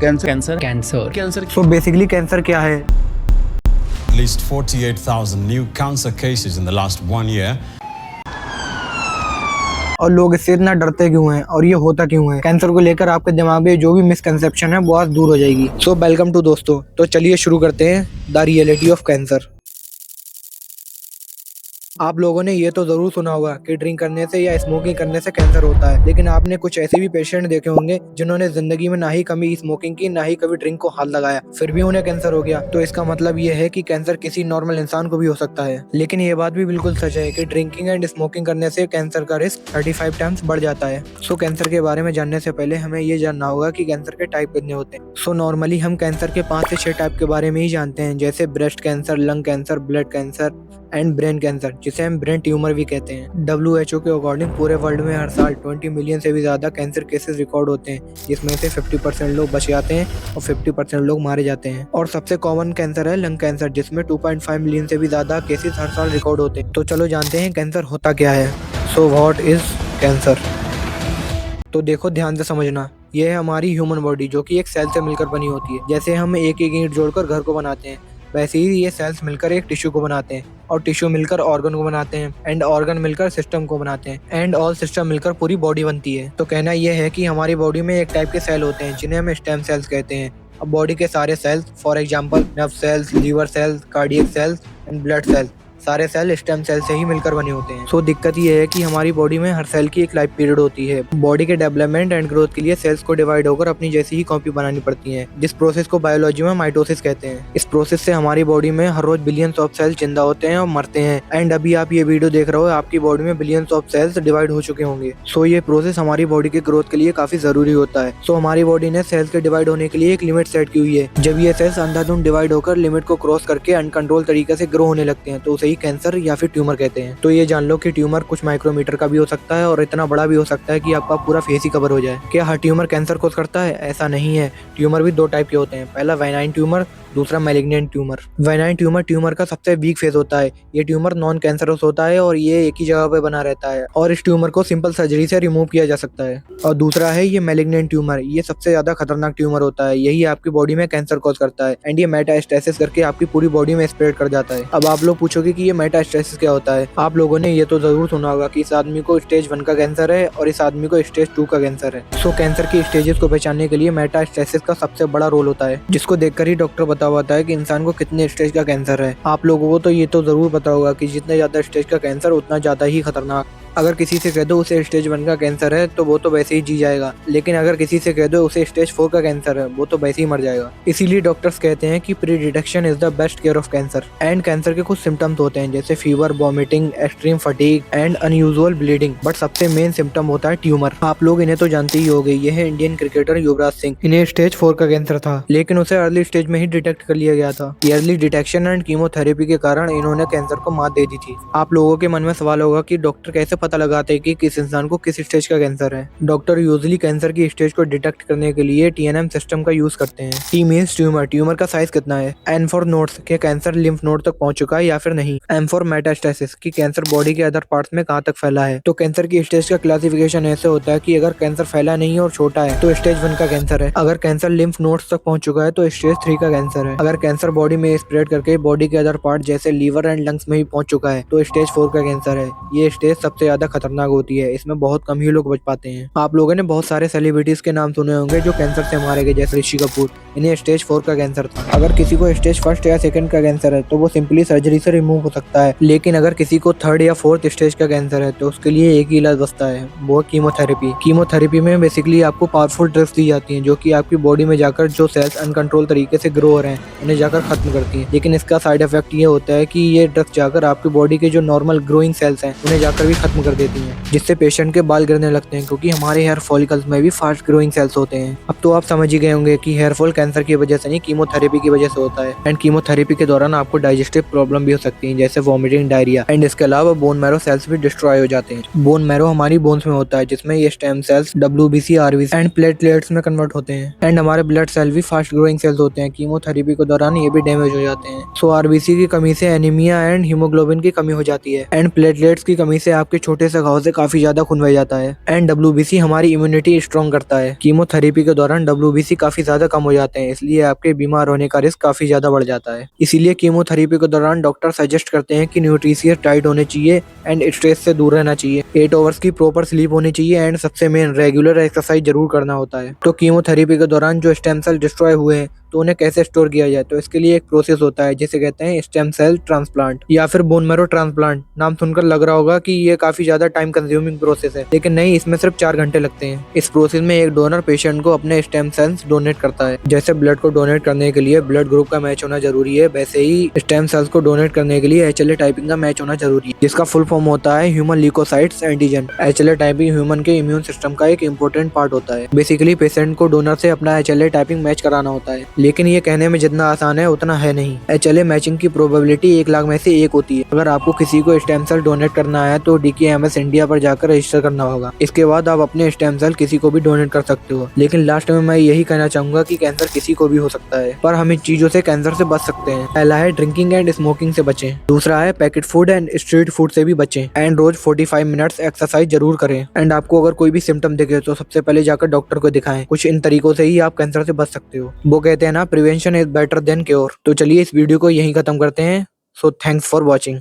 Cancer cancer cancer cancer so basically cancer क्या है? At least 48,000 new cancer cases in the last 1 year. और लोग इससे इतना डरते क्यों हैं और ये होता क्यों है? कैंसर को लेकर आपके दिमाग में जो भी मिसकंसेप्शन है वो आज दूर हो जाएगी। सो वेलकम टू दोस्तों, तो चलिए शुरू करते हैं द रियलिटी ऑफ कैंसर। आप लोगों ने ये तो जरूर सुना होगा कि ड्रिंक करने से या स्मोकिंग करने से कैंसर होता है, लेकिन आपने कुछ ऐसे भी पेशेंट देखे होंगे जिन्होंने जिंदगी में ना ही कभी स्मोकिंग की ना ही कभी ड्रिंक को हाथ लगाया, फिर भी उन्हें कैंसर हो गया। तो इसका मतलब ये है कि कैंसर किसी नॉर्मल इंसान को भी हो सकता है। लेकिन ये बात भी बिल्कुल सच है कि ड्रिंकिंग एंड स्मोकिंग करने से कैंसर का रिस्क 35 टाइम्स बढ़ जाता है। सो कैंसर के बारे में जानने से पहले हमें ये जानना होगा कि कैंसर के टाइप कितने होते हैं। सो नॉर्मली हम कैंसर के 5 से 6 टाइप के बारे में ही जानते हैं, जैसे breast cancer, lung cancer, blood cancer and brain cancer, जिसे हम ब्रेन ट्यूमर भी कहते हैं। WHO के अकॉर्डिंग पूरे वर्ल्ड में हर साल 20 मिलियन से भी ज्यादा कैंसर केसेस रिकॉर्ड होते हैं, जिसमें से 50% लोग बच जाते हैं और 50% लोग मारे जाते हैं। और सबसे कॉमन कैंसर है लंग कैंसर, जिसमें 2.5 मिलियन से भी ज्यादा केसेस हर साल रिकॉर्ड होते हैं। तो चलो जानते हैं कैंसर होता क्या है। So what is cancer? तो देखो ध्यान से समझना, यह है हमारी ह्यूमन बॉडी जो कि एक सेल से मिलकर बनी होती है। जैसे हम एक एक ईंट जोड़कर घर को बनाते हैं, वैसे ही ये सेल्स मिलकर एक टिश्यू को बनाते हैं, और टिश्यू मिलकर ऑर्गन को बनाते हैं, एंड ऑर्गन मिलकर सिस्टम को बनाते हैं, एंड ऑल सिस्टम मिलकर पूरी बॉडी बनती है। तो कहना यह है कि हमारी बॉडी में एक टाइप के सेल होते हैं जिन्हें हम स्टेम सेल्स कहते हैं। अब बॉडी के सारे cells, for example nerve cells, liver cells, cardiac cells and blood cells, सारे सेल स्टेम सेल से ही मिलकर बने होते हैं। सो दिक्कत ये है कि हमारी बॉडी में हर सेल की एक लाइफ पीरियड होती है। बॉडी के डेवलपमेंट एंड ग्रोथ के लिए सेल्स को डिवाइड होकर अपनी जैसी ही कॉपी बनानी पड़ती है, जिस प्रोसेस को बायोलॉजी में माइटोसिस कहते हैं। इस प्रोसेस से हमारी बॉडी में हर रोज बिलियंस ऑफ सेल्स जिंदा होते हैं और मरते हैं, एंड अभी आप ये वीडियो देख रहे हो, आपकी बॉडी में बिलियंस ऑफ सेल्स डिवाइड हो चुके होंगे। सो ये प्रोसेस हमारी बॉडी के ग्रोथ के लिए काफी जरूरी होता है। सो हमारी बॉडी ने सेल्स के डिवाइड होने के लिए एक लिमिट सेट की हुई है। जब ये सेल्स अंधाधुंध डिवाइड होकर लिमिट को क्रॉस करके अनकंट्रोल तरीके से ग्रो होने लगते हैं, तो उसे ही कैंसर या फिर ट्यूमर कहते हैं। तो ये जान लो कि ट्यूमर कुछ माइक्रोमीटर का भी हो सकता है और इतना बड़ा भी हो सकता है कि आपका पूरा फेस ही कवर हो जाए। क्या हर ट्यूमर कैंसर कोज करता है? ऐसा नहीं है। ट्यूमर भी 2 टाइप के होते हैं, पहला वेनाइन ट्यूमर, दूसरा मैलिग्नेंट ट्यूमर। वेनाइन ट्यूमर का सबसे वीक फेज होता है। ये ट्यूमर नॉन कैंसरस होता है और ये एक ही जगह पे बना रहता है, और इस ट्यूमर को सिंपल सर्जरी से रिमूव किया जा सकता है। और दूसरा है ये मैलिग्नेंट ट्यूमर। ये सबसे ज्यादा खतरनाक ट्यूमर होता है, यही आपकी बॉडी में कैंसर कॉज करता है, एंड ये मेटास्टेसिस करके आपकी पूरी बॉडी में स्प्रेड कर जाता है। अब आप लोग पूछोगे कि ये मेटास्टेसिस क्या होता है। आप लोगों ने ये तो जरूर सुना होगा कि इस आदमी को स्टेज 1 का कैंसर है और इस आदमी को स्टेज 2 का कैंसर है। सो कैंसर की स्टेजेस को पहचानने के लिए मेटास्टेसिस का सबसे बड़ा रोल होता है, जिसको देखकर ही डॉक्टर बता पाता है कि इंसान को कितने स्टेज का कैंसर है। आप लोगों को तो ये तो जरूर पता होगा कि जितने ज्यादा स्टेज का कैंसर उतना ज्यादा ही खतरनाक। अगर किसी से कह दो उसे स्टेज 1 का कैंसर है तो वो तो वैसे ही जी जाएगा, लेकिन अगर किसी से कह दो उसे स्टेज 4 का कैंसर है, वो तो वैसे ही मर जाएगा। इसीलिए डॉक्टर्स कहते हैं कि pre detection is the best care of cancer. And cancer के कुछ सिम्टम्स होते हैं, जैसे fever, vomiting, extreme fatigue and unusual bleeding, but सबसे मेन सिम्टम होता है ट्यूमर। आप लोग इन्हें तो जानते ही होंगे, ये है इंडियन क्रिकेटर युवराज सिंह। इन्हें स्टेज 4 का कैंसर था, लेकिन उसे अर्ली स्टेज में ही डिटेक्ट कर लिया गया था। अर्ली डिटेक्शन एंड कीमोथेरेपी के कारण इन्होंने कैंसर को मात दे दी थी। आप लोगों के मन में सवाल होगा कि डॉक्टर कैसे पता लगाते हैं कि किस इंसान को किस स्टेज का कैंसर है। डॉक्टर यूजुअली कैंसर की स्टेज को डिटेक्ट करने के लिए TNM सिस्टम का यूज करते हैं। T मींस ट्यूमर, ट्यूमर का साइज कितना है। N फॉर नोड्स, के कैंसर लिम्फ नोड तक पहुंच चुका है या फिर नहीं। M फॉर मेटास्टेसिस, कि कैंसर बॉडी के अदर पार्ट्स में कहां तक फैला है। तो कैंसर की स्टेज का क्लासिफिकेशन ऐसे होता है कि अगर कैंसर फैला नहीं है और छोटा है तो स्टेज 1 का कैंसर है। अगर कैंसर लिम्फ नोड्स तक पहुंच चुका है तो स्टेज 3 का कैंसर है। अगर कैंसर बॉडी में स्प्रेड करके बॉडी के अदर पार्ट जैसे लीवर एंड लंग्स में भी पहुंच चुका है तो स्टेज 4 का कैंसर है। ये स्टेज सबसे ज्यादा खतरनाक होती है, इसमें बहुत कम ही लोग बच पाते हैं। आप लोगों ने बहुत सारे सेलिब्रिटीज के नाम सुने होंगे जो कैंसर से मारे गए, जैसे ऋषि कपूर। इन्हें स्टेज 4 का कैंसर था। अगर किसी को स्टेज 1 या 2 का कैंसर है तो वो सिंपली सर्जरी से रिमूव हो सकता है, लेकिन अगर किसी को 3rd या 4th स्टेज का कैंसर है तो उसके लिए एक ही इलाज बचता है, वो कीमोथेरेपी। कीमोथेरेपी में बेसिकली आपको पावरफुल ड्रग्स दी जाती हैं जो कि आपकी बॉडी में जाकर जो सेल्स अनकंट्रोल तरीके से ग्रो हो रहे हैं उन्हें जाकर खत्म करती हैं। लेकिन इसका साइड इफेक्ट ये होता है कि ये ड्रग्स जाकर आपकी बॉडी के जो नॉर्मल ग्रोइंग सेल्स हैं उन्हें जाकर भी खत्म कर देती हैं, जिससे पेशेंट के बाल गिरने लगते हैं, क्योंकि हमारे हेयर फॉलिकल्स में भी फास्ट ग्रोइंग सेल्स होते हैं। अब तो आप समझ ही गए होंगे कि हेयर फॉल कैंसर की वजह से नहीं, कीमोथेरेपी की वजह से होता है। एंड कीमोथेरेपी के दौरान आपको डाइजेस्टिव प्रॉब्लम भी हो सकती है, जैसे वॉमिटिंग, डायरिया। एंड इसके अलावा बोन मैरो सेल्स भी डिस्ट्रॉय हो जाते हैं। बोन मैरो हमारी बोन्स में होता है, जिसमें ये stem cells WBC, RBC and platelets में कन्वर्ट होते हैं। एंड हमारे ब्लड सेल भी फास्ट ग्रोइंग सेल्स होते हैं। कीमोथेरेपी के दौरान ये भी डैमेज हो जाते हैं। सो RBC की कमी से एनीमिया एंड हीमोग्लोबिन की कमी हो जाती है। एंड प्लेटलेट्स की कमी से आपके छोटे से घाव से काफी ज्यादा खून बह जाता है। एंड WBC हमारी इम्यूनिटी स्ट्रॉन्ग करता है। कीमोथेरेपी के दौरान WBC काफी ज्यादा कम हो जाते हैं, इसलिए आपके बीमार होने का रिस्क काफी ज्यादा बढ़ जाता है। इसीलिए कीमोथेरेपी के दौरान डॉक्टर सजेस्ट करते हैं कि न्यूट्रिशियस डाइट होनी चाहिए एंड स्ट्रेस से दूर रहना चाहिए। 8 आवर्स की प्रॉपर स्लीप होनी चाहिए एंड सबसे मेन रेगुलर एक्सरसाइज जरूर करना होता है। तो कीमोथेरेपी के दौरान जो स्टेम सेल डिस्ट्रॉय हुए हैं तो उन्हें कैसे स्टोर किया जाए, तो इसके लिए एक प्रोसेस होता है जिसे कहते हैं स्टेम सेल ट्रांसप्लांट या फिर बोन मैरो ट्रांसप्लांट। नाम सुनकर लग रहा होगा कि ये काफी ज्यादा टाइम कंज्यूमिंग प्रोसेस है, लेकिन नहीं, इसमें सिर्फ 4 घंटे लगते हैं। इस प्रोसेस में एक डोनर पेशेंट को अपने स्टेम सेल्स डोनेट करता है। जैसे ब्लड को डोनेट करने के लिए ब्लड ग्रुप का मैच होना जरूरी है, वैसे ही स्टेम सेल्स को डोनेट करने के लिए HLA टाइपिंग का मैच होना जरूरी है, जिसका फुल फॉर्म होता है human leukocytes antigen. HLA typing human के इम्यून सिस्टम का एक इंपॉर्टेंट पार्ट होता है। बेसिकली पेशेंट को डोनर से अपना HLA टाइपिंग मैच कराना होता है, लेकिन ये कहने में जितना आसान है उतना है नहीं। HLA मैचिंग की प्रोबेबिलिटी 1 लाख में से 1 होती है। अगर आपको किसी को स्टेम सेल डोनेट करना है तो DKMS इंडिया पर जाकर रजिस्टर करना होगा। इसके बाद आप अपने स्टेम सेल किसी को भी डोनेट कर सकते हो। लेकिन लास्ट में मैं यही कहना चाहूंगा कि कैंसर किसी को भी हो सकता है, पर हम इन चीजों से कैंसर से बच सकते हैं। पहला है ड्रिंकिंग एंड स्मोकिंग से बचें। दूसरा है packet food and street food से भी बचें। एंड रोज 45 मिनट्स एक्सरसाइज जरूर करें। एंड आपको अगर कोई भी सिम्टम दिखे तो सबसे पहले जाकर डॉक्टर को दिखाएं। कुछ इन तरीकों से ही आप कैंसर से बच सकते हो। वो कहते हैं ना, prevention is better than cure. तो चलिए इस वीडियो को यहीं खत्म करते हैं। So thanks for watching.